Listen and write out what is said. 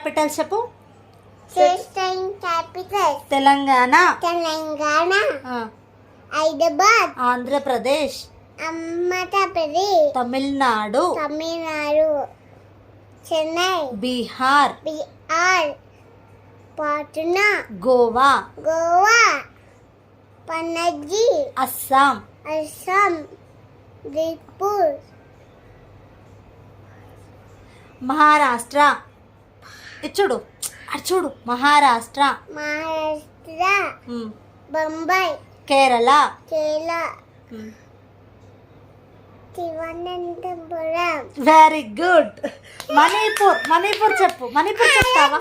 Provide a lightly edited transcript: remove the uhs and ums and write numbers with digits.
Capitals చెప్పు. Capital Telangana, Telangana, Hyderabad, Andhra Pradesh, Madhya Pradesh, Tamil Nadu, Tamil Nadu, Chennai, Bihar, Bihar, Patna, Goa, Goa, Panaji, Assam, Assam, Tripura, Maharashtra. చూడు అటు చూడు, మహారాష్ట్ర, మహారాష్ట్ర, బొంబాయి, కేరళ, కేరళ, తిరువనంతపురం. Very good. మణిపూర్, మణిపూర్ చెప్పు. మణిపూర్ చెప్తావా?